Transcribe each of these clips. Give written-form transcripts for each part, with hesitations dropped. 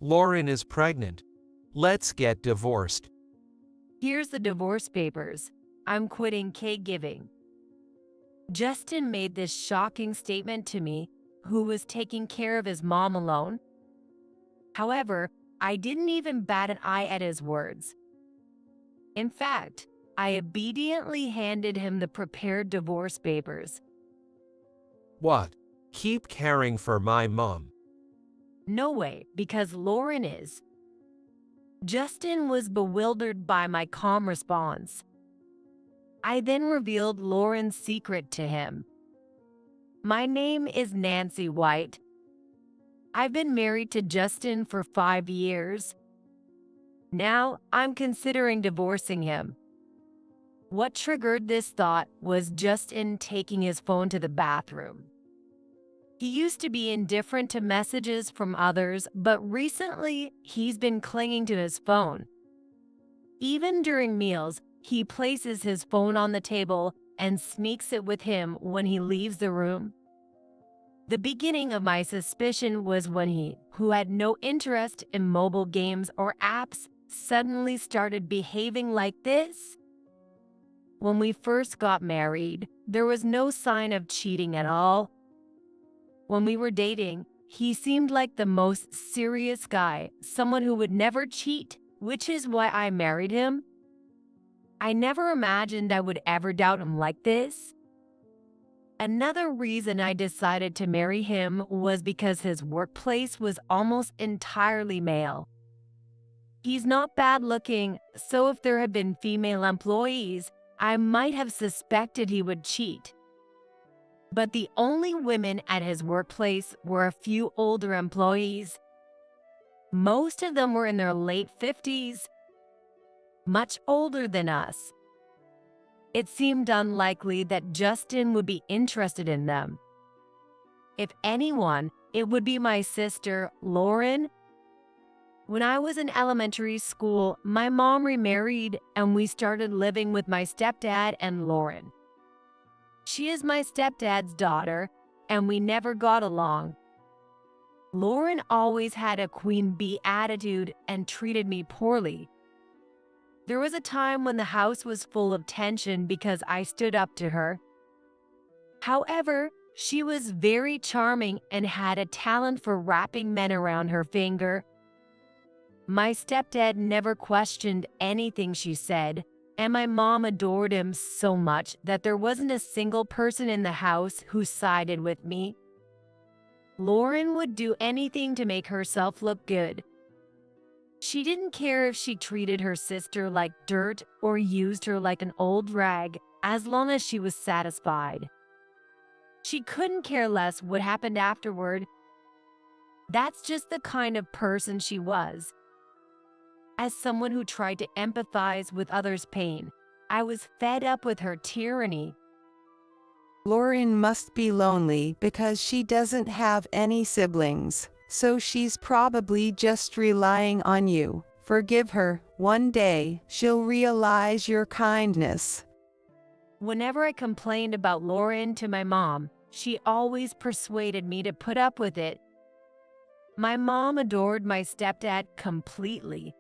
Lauren is pregnant. Let's get divorced. Here's the divorce papers. I'm quitting caregiving. Justin made this shocking statement to me, who was taking care of his mom alone. However, I didn't even bat an eye at his words. In fact, I obediently handed him the prepared divorce papers. What? Keep caring for my mom. No way, because Lauren is. Justin was bewildered by my calm response. I then revealed Lauren's secret to him. My name is Nancy White. I've been married to Justin for 5 years. Now I'm considering divorcing him. What triggered this thought was Justin taking his phone to the bathroom. He used to be indifferent to messages from others, but recently he's been clinging to his phone. Even during meals, he places his phone on the table and sneaks it with him when he leaves the room. The beginning of my suspicion was when he, who had no interest in mobile games or apps, suddenly started behaving like this. When we first got married, there was no sign of cheating at all. When we were dating, he seemed like the most serious guy, someone who would never cheat, which is why I married him. I never imagined I would ever doubt him like this. Another reason I decided to marry him was because his workplace was almost entirely male. He's not bad looking, so if there had been female employees, I might have suspected he would cheat. But the only women at his workplace were a few older employees. Most of them were in their late 50s, much older than us. It seemed unlikely that Justin would be interested in them. If anyone, it would be my sister, Lauren. When I was in elementary school, my mom remarried and we started living with my stepdad and Lauren. She is my stepdad's daughter, and we never got along. Lauren always had a queen bee attitude and treated me poorly. There was a time when the house was full of tension because I stood up to her. However, she was very charming and had a talent for wrapping men around her finger. My stepdad never questioned anything she said, and my mom adored him so much that there wasn't a single person in the house who sided with me. Lauren would do anything to make herself look good. She didn't care if she treated her sister like dirt or used her like an old rag, as long as she was satisfied. She couldn't care less what happened afterward. That's just the kind of person she was. As someone who tried to empathize with others' pain, I was fed up with her tyranny. Lauren must be lonely because she doesn't have any siblings, so she's probably just relying on you. Forgive her. One day, she'll realize your kindness. Whenever I complained about Lauren to my mom, she always persuaded me to put up with it. My mom adored my stepdad completely.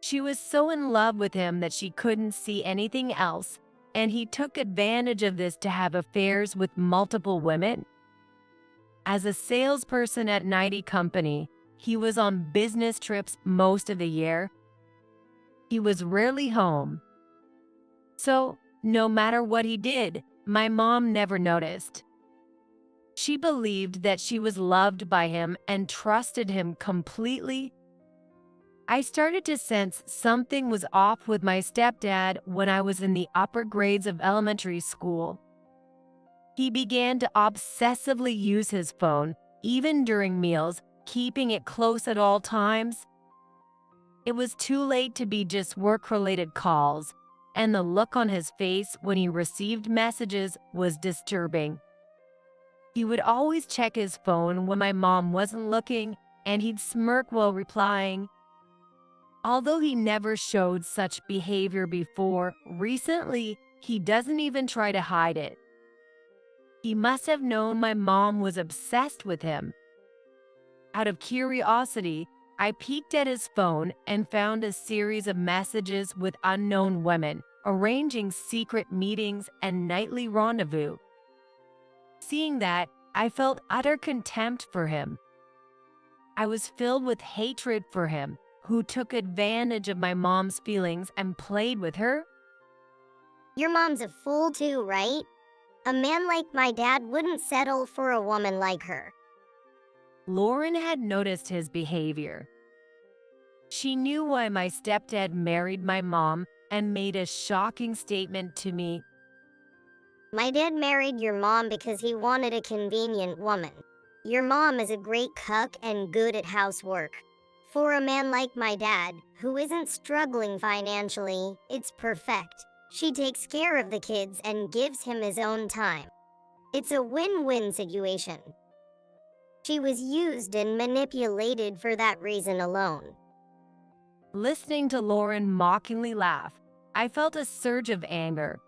She was so in love with him that she couldn't see anything else, and he took advantage of this to have affairs with multiple women. As a salesperson at an IT company, he was on business trips most of the year. He was rarely home. So, no matter what he did, my mom never noticed. She believed that she was loved by him and trusted him completely. I started to sense something was off with my stepdad when I was in the upper grades of elementary school. He began to obsessively use his phone, even during meals, keeping it close at all times. It was too late to be just work-related calls, and the look on his face when he received messages was disturbing. He would always check his phone when my mom wasn't looking, and he'd smirk while replying. Although he never showed such behavior before, recently, he doesn't even try to hide it. He must have known my mom was obsessed with him. Out of curiosity, I peeked at his phone and found a series of messages with unknown women, arranging secret meetings and nightly rendezvous. Seeing that, I felt utter contempt for him. I was filled with hatred for him, who took advantage of my mom's feelings and played with her. Your mom's a fool too, right? A man like my dad wouldn't settle for a woman like her. Lauren had noticed his behavior. She knew why my stepdad married my mom and made a shocking statement to me. My dad married your mom because he wanted a convenient woman. Your mom is a great cook and good at housework. For a man like my dad, who isn't struggling financially, it's perfect. She takes care of the kids and gives him his own time. It's a win-win situation. She was used and manipulated for that reason alone. Listening to Lauren mockingly laugh, I felt a surge of anger.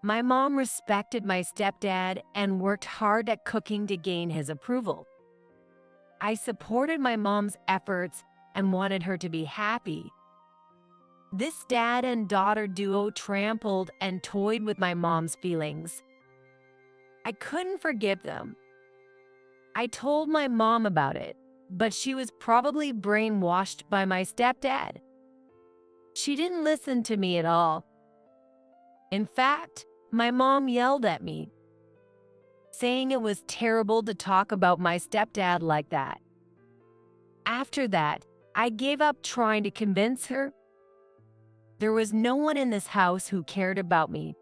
My mom respected my stepdad and worked hard at cooking to gain his approval. I supported my mom's efforts and wanted her to be happy. This dad and daughter duo trampled and toyed with my mom's feelings. I couldn't forgive them. I told my mom about it, but she was probably brainwashed by my stepdad. She didn't listen to me at all. In fact, my mom yelled at me, saying it was terrible to talk about my stepdad like that. After that, I gave up trying to convince her. There was no one in this house who cared about me.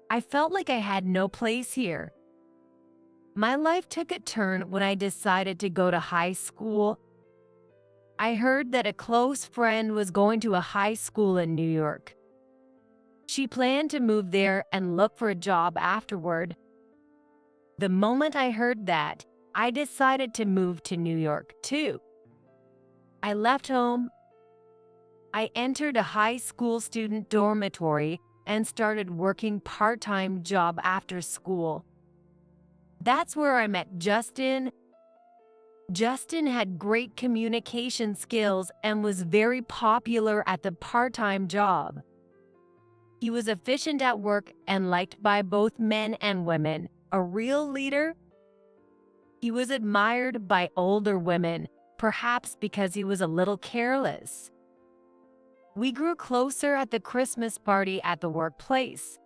I felt like I had no place here. My life took a turn when I decided to go to high school. I heard that a close friend was going to a high school in New York. She planned to move there and look for a job afterward. The moment I heard that, I decided to move to New York too. I left home. I entered a high school student dormitory and started working part-time job after school. That's where I met Justin. Justin had great communication skills and was very popular at the part-time job. He was efficient at work and liked by both men and women, a real leader. He was admired by older women, perhaps because he was a little careless. We grew closer at the Christmas party at the workplace.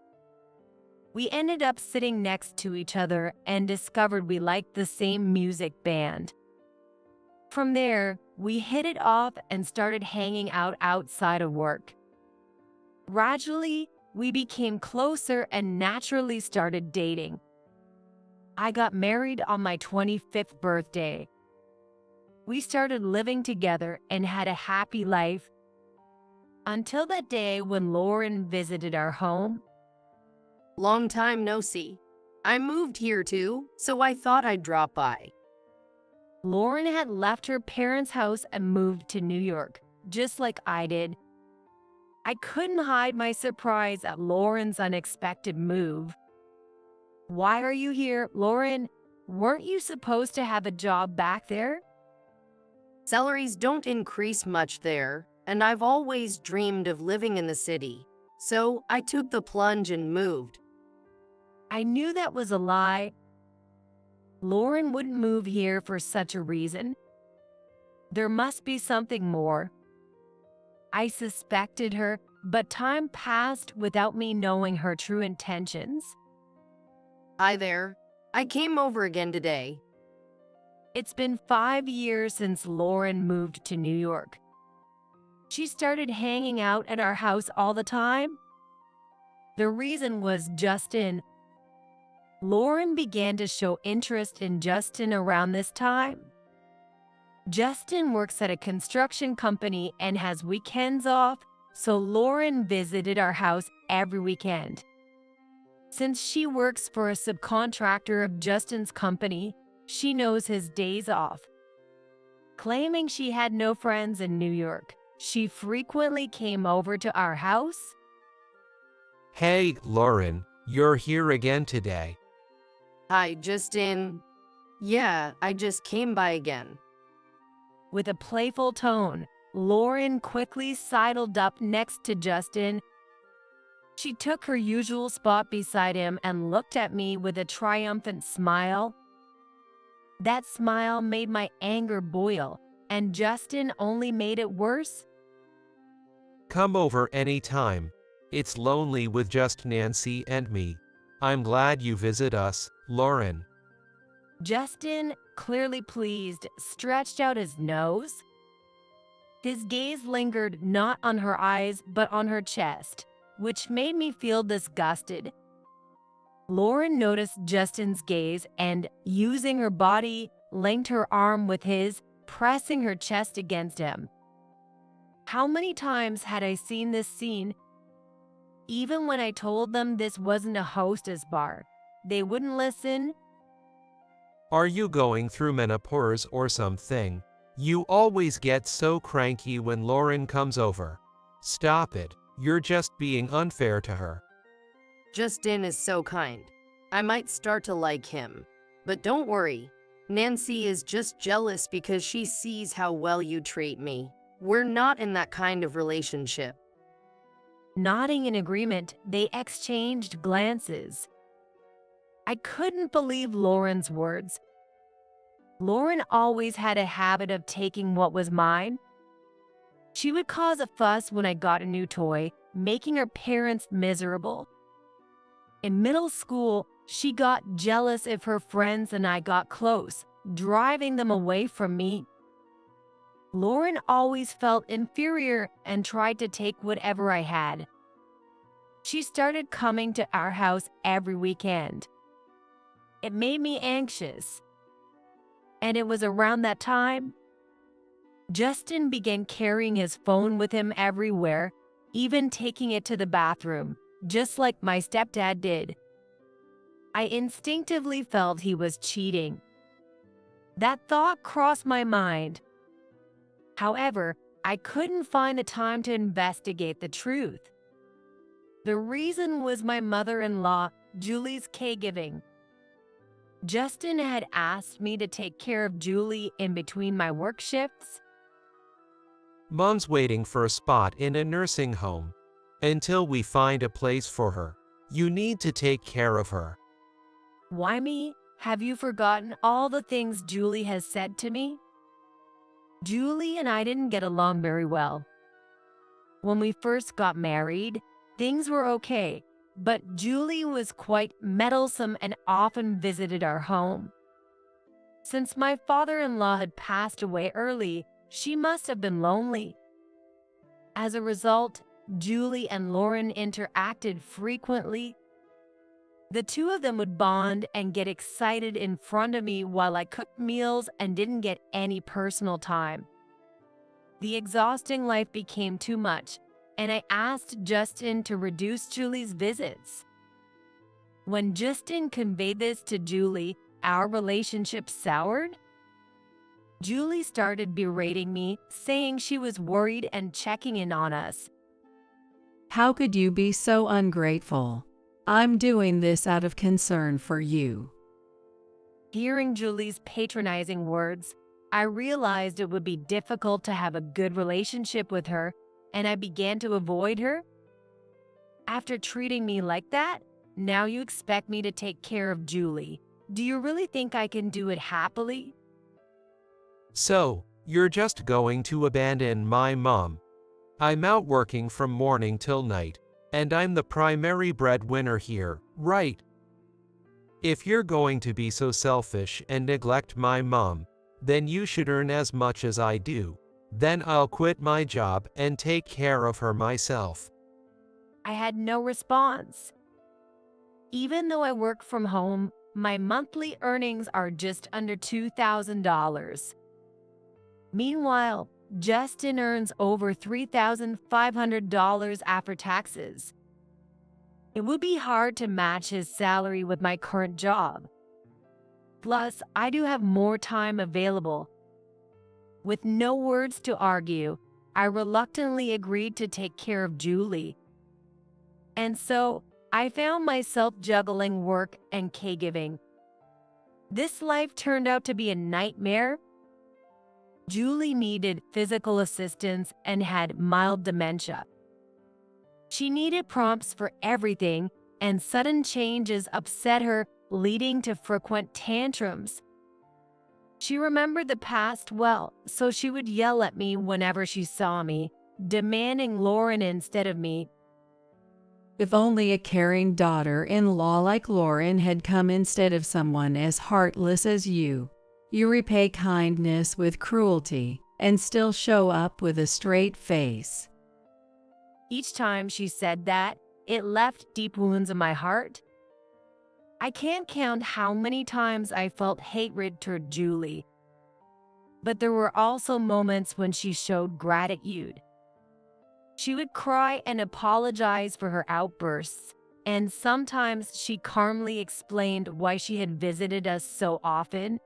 We ended up sitting next to each other and discovered we liked the same music band. From there, we hit it off and started hanging out outside of work. Gradually, we became closer and naturally started dating. I got married on my 25th birthday. We started living together and had a happy life. Until that day when Lauren visited our home. Long time no see. I moved here too, so I thought I'd drop by. Lauren had left her parents' house and moved to New York, just like I did. I couldn't hide my surprise at Lauren's unexpected move. Why are you here, Lauren? Weren't you supposed to have a job back there? Salaries don't increase much there, and I've always dreamed of living in the city, so I took the plunge and moved. I knew that was a lie. Lauren wouldn't move here for such a reason. There must be something more. I suspected her, but time passed without me knowing her true intentions. Hi there. I came over again today. It's been 5 years since Lauren moved to New York. She started hanging out at our house all the time. The reason was Justin. Lauren began to show interest in Justin around this time. Justin works at a construction company and has weekends off, so Lauren visited our house every weekend. Since she works for a subcontractor of Justin's company, she knows his days off. Claiming she had no friends in New York, she frequently came over to our house. Hey, Lauren, you're here again today. Hi, Justin. Yeah, I just came by again. With a playful tone, Lauren quickly sidled up next to Justin. She took her usual spot beside him and looked at me with a triumphant smile. That smile made my anger boil, and Justin only made it worse. Come over anytime. It's lonely with just Nancy and me. I'm glad you visit us, Lauren. Justin, clearly pleased, stretched out his nose. His gaze lingered not on her eyes but on her chest, which made me feel disgusted. Lauren noticed Justin's gaze and, using her body, linked her arm with his, pressing her chest against him. How many times had I seen this scene? Even when I told them this wasn't a hostess bar, they wouldn't listen. Are you going through menopause or something? You always get so cranky when Lauren comes over. Stop it. You're just being unfair to her. Justin is so kind. I might start to like him. But don't worry. Nancy is just jealous because she sees how well you treat me. We're not in that kind of relationship. Nodding in agreement, they exchanged glances. I couldn't believe Lauren's words. Lauren always had a habit of taking what was mine. She would cause a fuss when I got a new toy, making her parents miserable. In middle school, she got jealous if her friends and I got close, driving them away from me. Lauren always felt inferior and tried to take whatever I had. She started coming to our house every weekend. It made me anxious. And it was around that time Justin began carrying his phone with him everywhere, even taking it to the bathroom, just like my stepdad did. I instinctively felt he was cheating. That thought crossed my mind. However, I couldn't find the time to investigate the truth. The reason was my mother-in-law, Julie's caregiving. Justin had asked me to take care of Julie in between my work shifts. Mom's waiting for a spot in a nursing home. Until we find a place for her, you need to take care of her. Why me? Have you forgotten all the things Julie has said to me? Julie and I didn't get along very well. When we first got married, things were okay, but Julie was quite meddlesome and often visited our home. Since my father-in-law had passed away early, she must have been lonely. As a result, Julie and Lauren interacted frequently. The two of them would bond and get excited in front of me while I cooked meals and didn't get any personal time. The exhausting life became too much, and I asked Justin to reduce Julie's visits. When Justin conveyed this to Julie, our relationship soured. Julie started berating me, saying she was worried and checking in on us. How could you be so ungrateful? I'm doing this out of concern for you. Hearing Julie's patronizing words, I realized it would be difficult to have a good relationship with her, and I began to avoid her. After treating me like that, now you expect me to take care of Julie. Do you really think I can do it happily? So, you're just going to abandon my mom? I'm out working from morning till night, and I'm the primary breadwinner here, right? If you're going to be so selfish and neglect my mom, then you should earn as much as I do. Then I'll quit my job and take care of her myself. I had no response. Even though I work from home, my monthly earnings are just under $2,000. Meanwhile, Justin earns over $3,500 after taxes. It would be hard to match his salary with my current job. Plus, I do have more time available. With no words to argue, I reluctantly agreed to take care of Julie. And so, I found myself juggling work and caregiving. This life turned out to be a nightmare. Julie needed physical assistance and had mild dementia. She needed prompts for everything, and sudden changes upset her, leading to frequent tantrums. She remembered the past well, so she would yell at me whenever she saw me, demanding Lauren instead of me. If only a caring daughter-in-law like Lauren had come instead of someone as heartless as you. You repay kindness with cruelty and still show up with a straight face. Each time she said that, it left deep wounds in my heart. I can't count how many times I felt hatred toward Julie. But there were also moments when she showed gratitude. She would cry and apologize for her outbursts, and sometimes she calmly explained why she had visited us so often.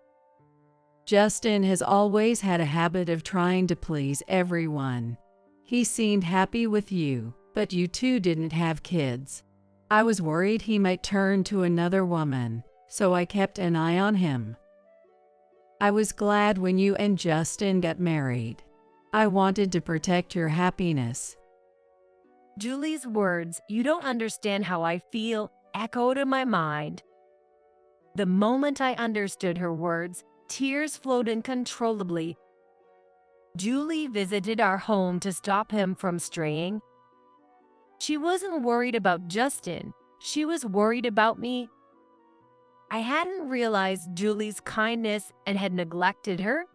Justin has always had a habit of trying to please everyone. He seemed happy with you, but you two didn't have kids. I was worried he might turn to another woman, so I kept an eye on him. I was glad when you and Justin got married. I wanted to protect your happiness. Julie's words, "You don't understand how I feel," echoed in my mind. The moment I understood her words, tears flowed uncontrollably. Julie visited our home to stop him from straying. She wasn't worried about Justin, she was worried about me. I hadn't realized Julie's kindness and had neglected her.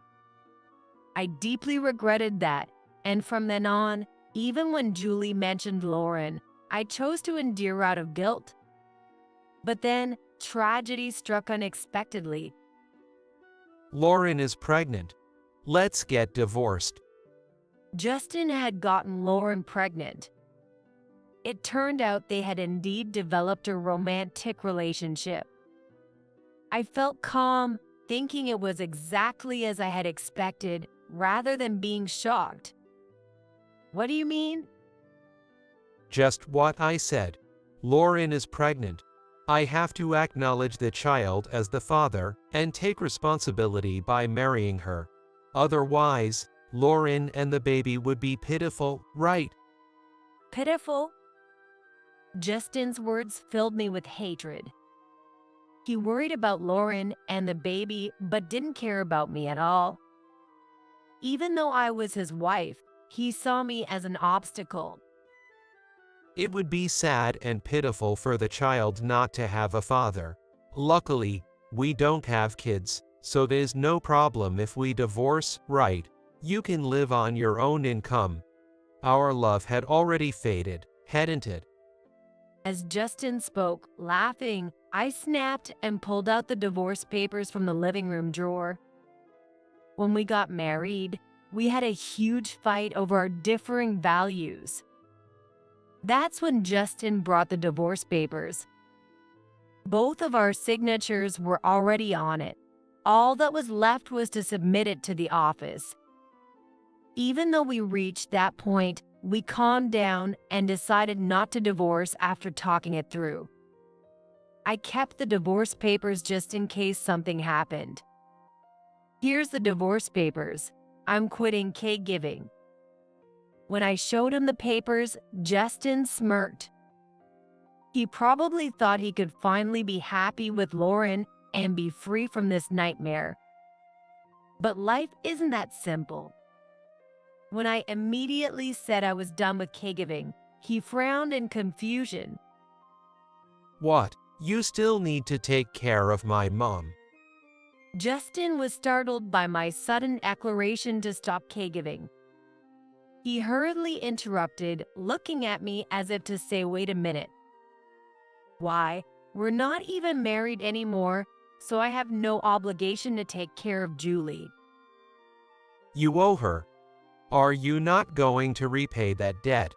I deeply regretted that, and from then on, even when Julie mentioned Lauren, I chose to endure out of guilt. But then, tragedy struck unexpectedly. Lauren is pregnant. Let's get divorced. Justin had gotten Lauren pregnant. It turned out they had indeed developed a romantic relationship. I felt calm, thinking it was exactly as I had expected, rather than being shocked. What do you mean? Just what I said. Lauren is pregnant. I have to acknowledge the child as the father and take responsibility by marrying her. Otherwise, Lauren and the baby would be pitiful, right? Pitiful? Justin's words filled me with hatred. He worried about Lauren and the baby, but didn't care about me at all. Even though I was his wife, he saw me as an obstacle. It would be sad and pitiful for the child not to have a father. Luckily, we don't have kids, so there's no problem if we divorce, right? You can live on your own income. Our love had already faded, hadn't it? As Justin spoke, laughing, I snapped and pulled out the divorce papers from the living room drawer. When we got married, we had a huge fight over our differing values. That's when Justin brought the divorce papers. Both of our signatures were already on it. All that was left was to submit it to the office. Even though we reached that point, we calmed down and decided not to divorce after talking it through. I kept the divorce papers just in case something happened. Here's the divorce papers. I'm quitting caregiving. When I showed him the papers, Justin smirked. He probably thought he could finally be happy with Lauren and be free from this nightmare. But life isn't that simple. When I immediately said I was done with caregiving, he frowned in confusion. What? You still need to take care of my mom. Justin was startled by my sudden declaration to stop caregiving. He hurriedly interrupted, looking at me as if to say, "Wait a minute. Why, we're not even married anymore, so I have no obligation to take care of Julie." You owe her. Are you not going to repay that debt?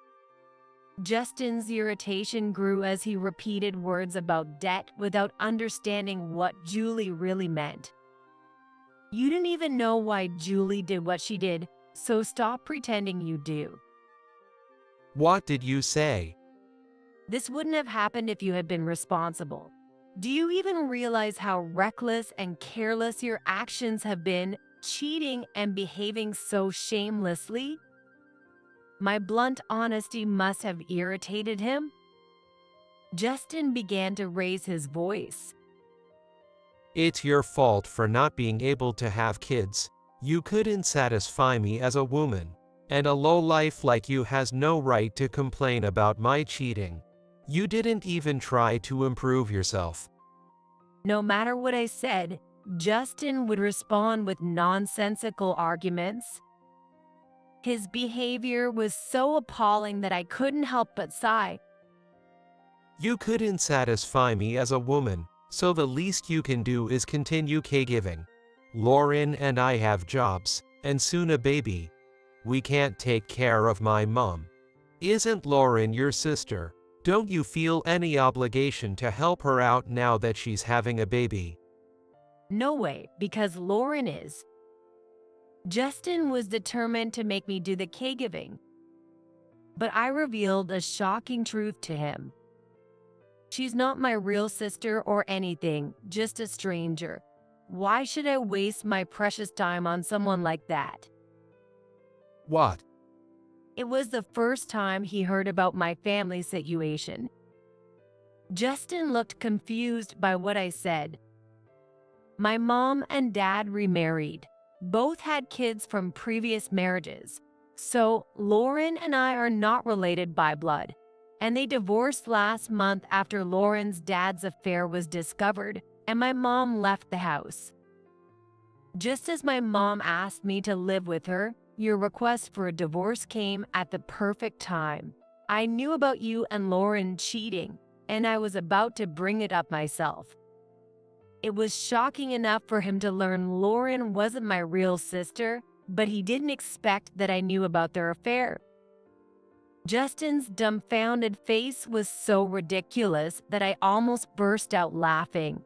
Justin's irritation grew as he repeated words about debt without understanding what Julie really meant. You didn't even know why Julie did what she did, so stop pretending you do. What did you say? This wouldn't have happened if you had been responsible. Do you even realize how reckless and careless your actions have been, cheating and behaving so shamelessly? My blunt honesty must have irritated him. Justin began to raise his voice. It's your fault for not being able to have kids. You couldn't satisfy me as a woman. And a lowlife like you has no right to complain about my cheating. You didn't even try to improve yourself. No matter what I said, Justin would respond with nonsensical arguments. His behavior was so appalling that I couldn't help but sigh. You couldn't satisfy me as a woman, so the least you can do is continue caregiving. Lauren and I have jobs, and soon a baby. We can't take care of my mom. Isn't Lauren your sister? Don't you feel any obligation to help her out now that she's having a baby? No way, because Lauren is. Justin was determined to make me do the caregiving. But I revealed a shocking truth to him. She's not my real sister or anything, just a stranger. Why should I waste my precious time on someone like that? What? It was the first time he heard about my family situation. Justin looked confused by what I said. My mom and dad remarried. Both had kids from previous marriages. So Lauren and I are not related by blood. And they divorced last month after Lauren's dad's affair was discovered and my mom left the house. Just as my mom asked me to live with her, your request for a divorce came at the perfect time. I knew about you and Lauren cheating, and I was about to bring it up myself. It was shocking enough for him to learn Lauren wasn't my real sister, but he didn't expect that I knew about their affair. Justin's dumbfounded face was so ridiculous that I almost burst out laughing.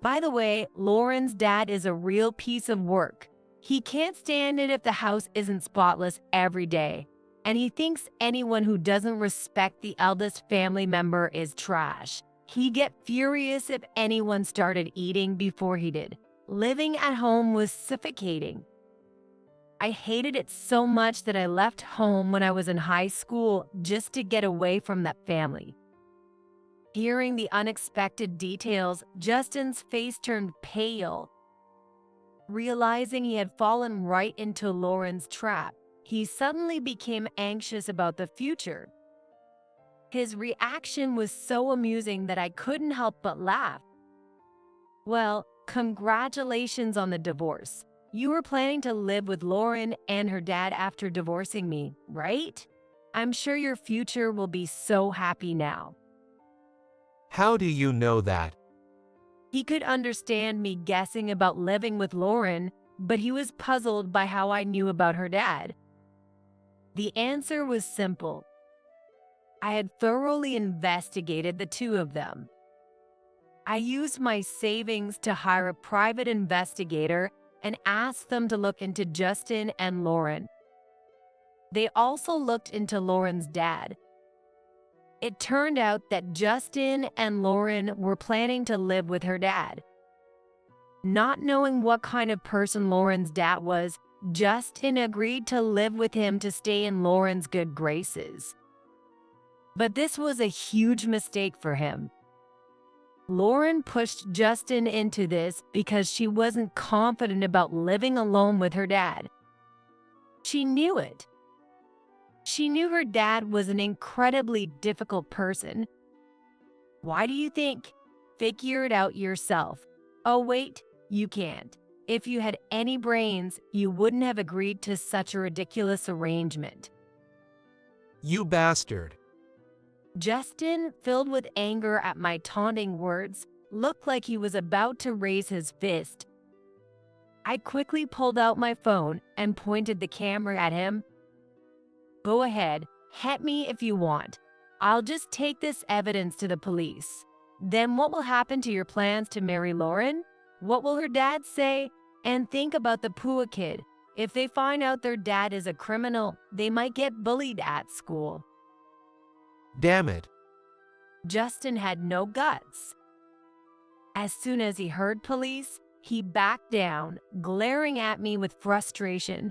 By the way, Lauren's dad is a real piece of work. He can't stand it if the house isn't spotless every day, and he thinks anyone who doesn't respect the eldest family member is trash. He'd get furious if anyone started eating before he did. Living at home was suffocating. I hated it so much that I left home when I was in high school just to get away from that family. Hearing the unexpected details, Justin's face turned pale. Realizing he had fallen right into Lauren's trap, he suddenly became anxious about the future. His reaction was so amusing that I couldn't help but laugh. Well, congratulations on the divorce. You were planning to live with Lauren and her dad after divorcing me, right? I'm sure your future will be so happy now. How do you know that? He could understand me guessing about living with Lauren, but he was puzzled by how I knew about her dad. The answer was simple. I had thoroughly investigated the two of them. I used my savings to hire a private investigator and asked them to look into Justin and Lauren. They also looked into Lauren's dad. It turned out that Justin and Lauren were planning to live with her dad. Not knowing what kind of person Lauren's dad was, Justin agreed to live with him to stay in Lauren's good graces. But this was a huge mistake for him. Lauren pushed Justin into this because she wasn't confident about living alone with her dad. She knew it. She knew her dad was an incredibly difficult person. Why do you think? Figure it out yourself. Oh wait, you can't. If you had any brains, you wouldn't have agreed to such a ridiculous arrangement. You bastard. Justin, filled with anger at my taunting words, looked like he was about to raise his fist. I quickly pulled out my phone and pointed the camera at him. Go ahead, hit me if you want. I'll just take this evidence to the police. Then what will happen to your plans to marry Lauren? What will her dad say? And think about the Pua kid. If they find out their dad is a criminal, they might get bullied at school. Damn it. Justin had no guts. As soon as he heard police, He backed down, glaring at me with frustration.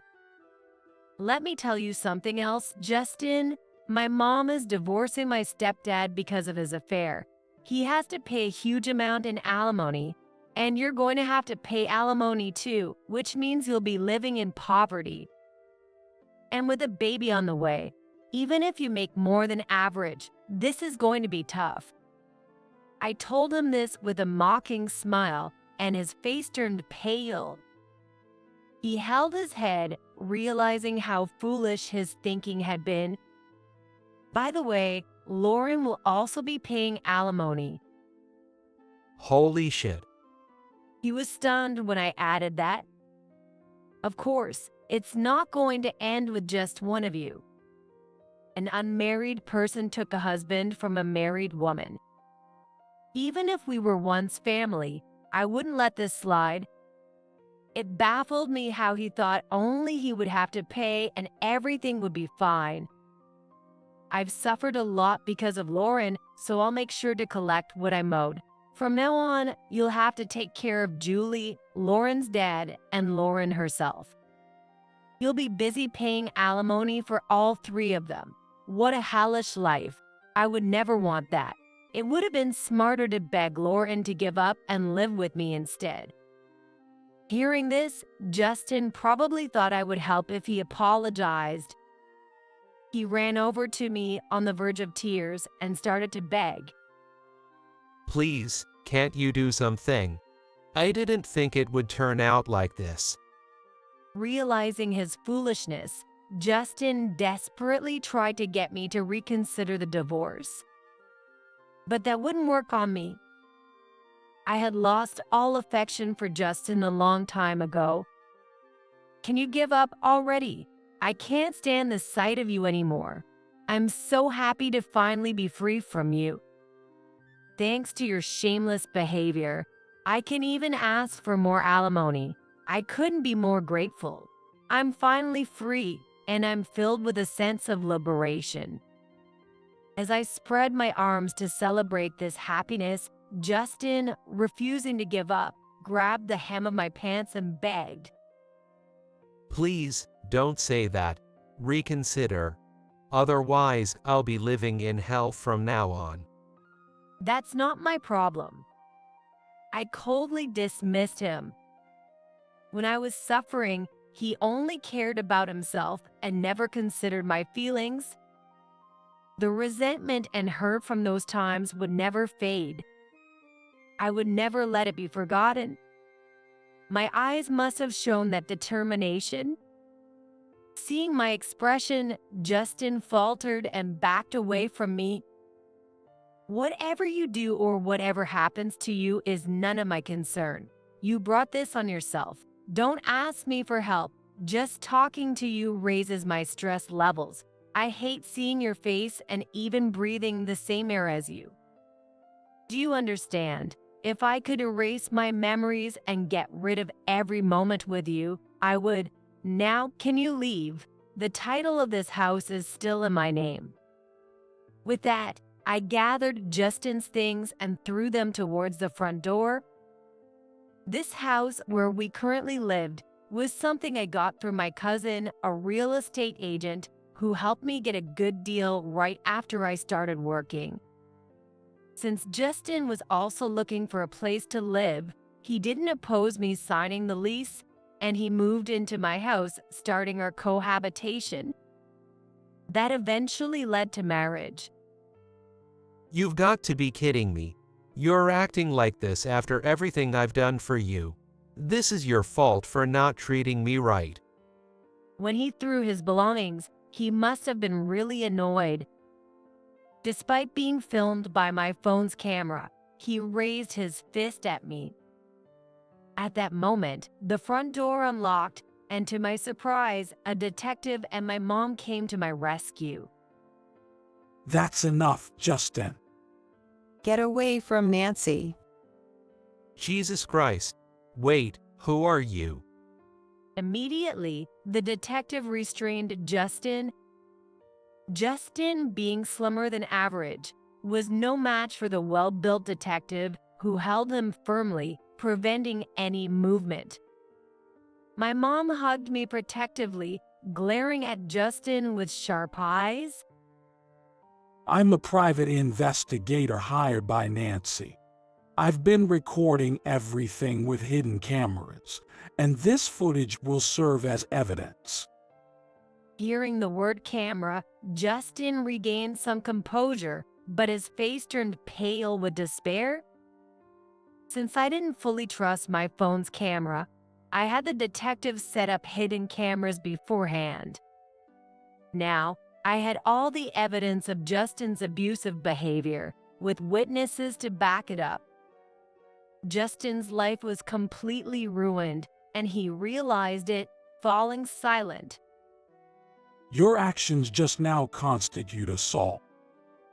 Let me tell you something else, Justin. My mom is divorcing my stepdad because of his affair. He has to pay a huge amount in alimony, and you're going to have to pay alimony too, which means you'll be living in poverty. And with a baby on the way, even if you make more than average, this is going to be tough. I told him this with a mocking smile, and his face turned pale. He held his head, realizing how foolish his thinking had been. By the way, Lauren will also be paying alimony. Holy shit. He was stunned when I added that. Of course, it's not going to end with just one of you. An unmarried person took a husband from a married woman. Even if we were once family, I wouldn't let this slide. It baffled me how he thought only he would have to pay and everything would be fine. I've suffered a lot because of Lauren, so I'll make sure to collect what I'm owed. From now on, you'll have to take care of Julie, Lauren's dad, and Lauren herself. You'll be busy paying alimony for all three of them. What a hellish life. I would never want that. It would have been smarter to beg Lauren to give up and live with me instead. Hearing this, Justin probably thought I would help if he apologized. He ran over to me on the verge of tears and started to beg. Please, can't you do something? I didn't think it would turn out like this. Realizing his foolishness, Justin desperately tried to get me to reconsider the divorce. But that wouldn't work on me. I had lost all affection for Justin a long time ago. Can you give up already? I can't stand the sight of you anymore. I'm so happy to finally be free from you. Thanks to your shameless behavior, I can even ask for more alimony. I couldn't be more grateful. I'm finally free, and I'm filled with a sense of liberation. As I spread my arms to celebrate this happiness, Justin, refusing to give up, grabbed the hem of my pants and begged. Please, don't say that. Reconsider. Otherwise, I'll be living in hell from now on. That's not my problem. I coldly dismissed him. When I was suffering, he only cared about himself and never considered my feelings. The resentment and hurt from those times would never fade. I would never let it be forgotten. My eyes must have shown that determination. Seeing my expression, Justin faltered and backed away from me. Whatever you do or whatever happens to you is none of my concern. You brought this on yourself. Don't ask me for help. Just talking to you raises my stress levels. I hate seeing your face and even breathing the same air as you. Do you understand? If I could erase my memories and get rid of every moment with you, I would. Now, can you leave? The title of this house is still in my name. With that, I gathered Justin's things and threw them towards the front door. This house where we currently lived was something I got through my cousin, a real estate agent, who helped me get a good deal right after I started working. Since Justin was also looking for a place to live, he didn't oppose me signing the lease, and he moved into my house, starting our cohabitation. That eventually led to marriage. You've got to be kidding me. You're acting like this after everything I've done for you. This is your fault for not treating me right. When he threw his belongings, he must have been really annoyed. Despite being filmed by my phone's camera, he raised his fist at me. At that moment, the front door unlocked, and to my surprise, a detective and my mom came to my rescue. That's enough, Justin. Get away from Nancy. Jesus Christ. Wait, who are you? Immediately, the detective restrained Justin. Justin, being slimmer than average, was no match for the well-built detective who held him firmly, preventing any movement. My mom hugged me protectively, glaring at Justin with sharp eyes. I'm a private investigator hired by Nancy. I've been recording everything with hidden cameras, and this footage will serve as evidence. Hearing the word camera, Justin regained some composure, but his face turned pale with despair. Since I didn't fully trust my phone's camera, I had the detectives set up hidden cameras beforehand. Now, I had all the evidence of Justin's abusive behavior, with witnesses to back it up. Justin's life was completely ruined, and he realized it, falling silent. Your actions just now constitute assault.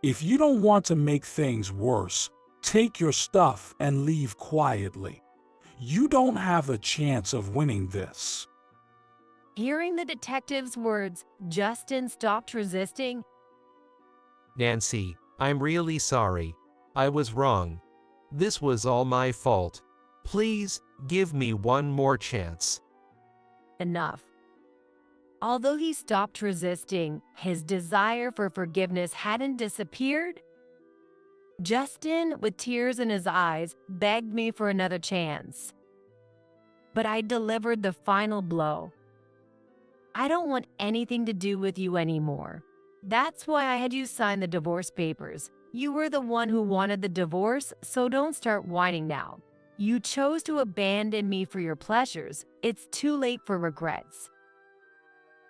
If you don't want to make things worse, take your stuff and leave quietly. You don't have a chance of winning this. Hearing the detective's words, Justin stopped resisting. Nancy, I'm really sorry. I was wrong. This was all my fault. Please, give me one more chance. Enough. Although he stopped resisting, his desire for forgiveness hadn't disappeared. Justin, with tears in his eyes, begged me for another chance. But I delivered the final blow. I don't want anything to do with you anymore. That's why I had you sign the divorce papers. You were the one who wanted the divorce, so don't start whining now. You chose to abandon me for your pleasures. It's too late for regrets.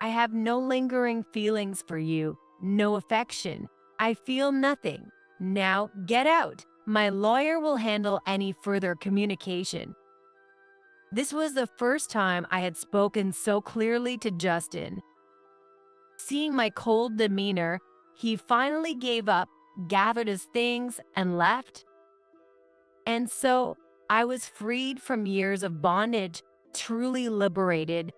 I have no lingering feelings for you, no affection. I feel nothing. Now get out. My lawyer will handle any further communication. This was the first time I had spoken so clearly to Justin. Seeing my cold demeanor, he finally gave up, gathered his things, and left. And so, I was freed from years of bondage, truly liberated.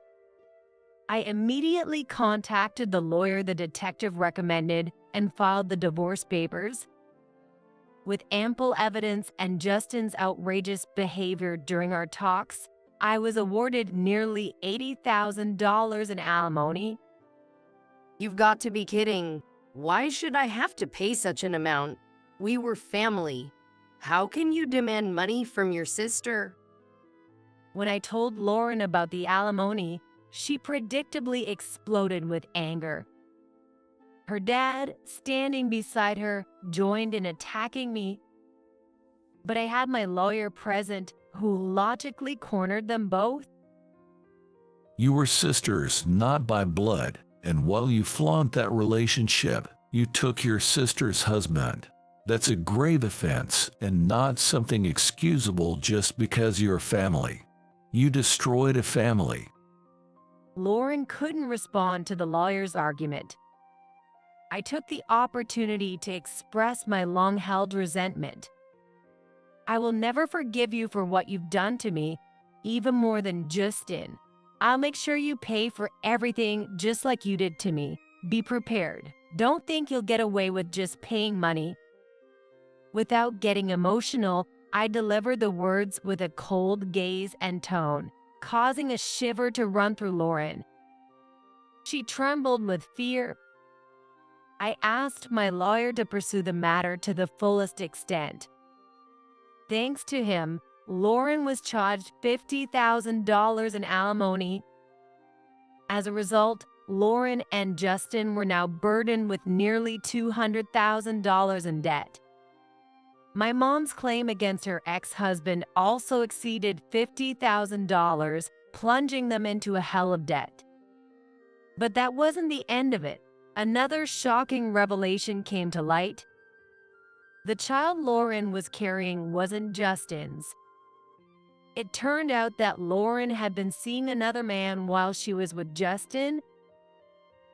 I immediately contacted the lawyer the detective recommended and filed the divorce papers. With ample evidence and Justin's outrageous behavior during our talks, I was awarded nearly $80,000 in alimony. You've got to be kidding. Why should I have to pay such an amount? We were family. How can you demand money from your sister? When I told Lauren about the alimony, she predictably exploded with anger. Her dad, standing beside her, joined in attacking me. But I had my lawyer present, who logically cornered them both. You were sisters, not by blood, and while you flaunt that relationship, you took your sister's husband. That's a grave offense and not something excusable just because you're family. You destroyed a family. Lauren couldn't respond to the lawyer's argument. I took the opportunity to express my long-held resentment. I will never forgive you for what you've done to me, even more than Justin. I'll make sure you pay for everything just like you did to me. Be prepared. Don't think you'll get away with just paying money. Without getting emotional, I delivered the words with a cold gaze and tone, causing a shiver to run through Lauren. She trembled with fear. I asked my lawyer to pursue the matter to the fullest extent. Thanks to him, Lauren was charged $50,000 in alimony. As a result, Lauren and Justin were now burdened with nearly $200,000 in debt. My mom's claim against her ex-husband also exceeded $50,000, plunging them into a hell of debt. But that wasn't the end of it. Another shocking revelation came to light. The child Lauren was carrying wasn't Justin's. It turned out that Lauren had been seeing another man while she was with Justin.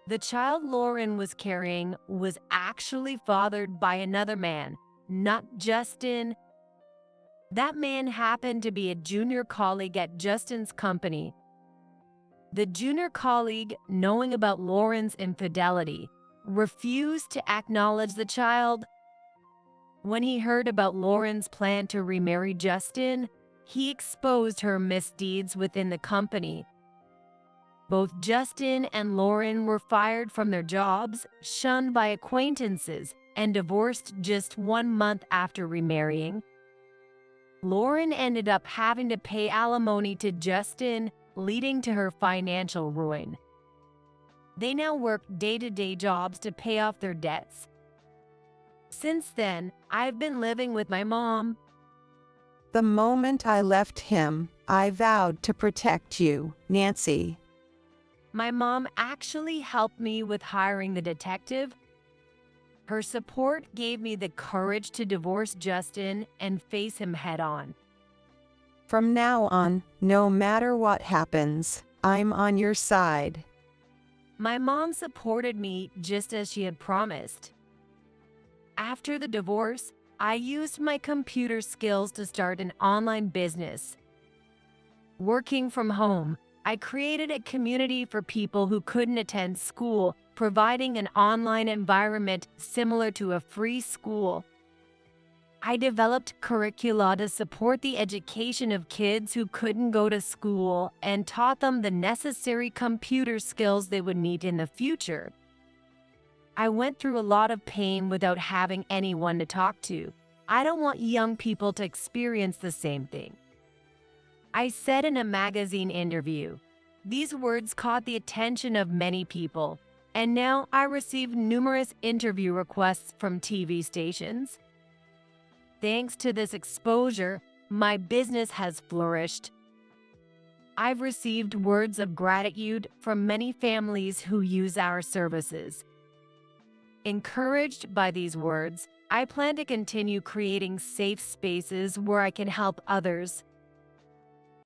The child Lauren was carrying was actually fathered by another man, not Justin. That man happened to be a junior colleague at Justin's company. The junior colleague, knowing about Lauren's infidelity, refused to acknowledge the child. When he heard about Lauren's plan to remarry Justin, he exposed her misdeeds within the company. Both Justin and Lauren were fired from their jobs, shunned by acquaintances, and divorced just 1 month after remarrying. Lauren ended up having to pay alimony to Justin, leading to her financial ruin. They now work day-to-day jobs to pay off their debts. Since then, I've been living with my mom. The moment I left him, I vowed to protect you, Nancy. My mom actually helped me with hiring the detective. Her support gave me the courage to divorce Justin and face him head-on. From now on, no matter what happens, I'm on your side. My mom supported me just as she had promised. After the divorce, I used my computer skills to start an online business. Working from home, I created a community for people who couldn't attend school, providing an online environment similar to a free school. I developed curricula to support the education of kids who couldn't go to school and taught them the necessary computer skills they would need in the future. I went through a lot of pain without having anyone to talk to. I don't want young people to experience the same thing. I said in a magazine interview, these words caught the attention of many people, and now I receive numerous interview requests from TV stations. Thanks to this exposure, my business has flourished. I've received words of gratitude from many families who use our services. Encouraged by these words, I plan to continue creating safe spaces where I can help others.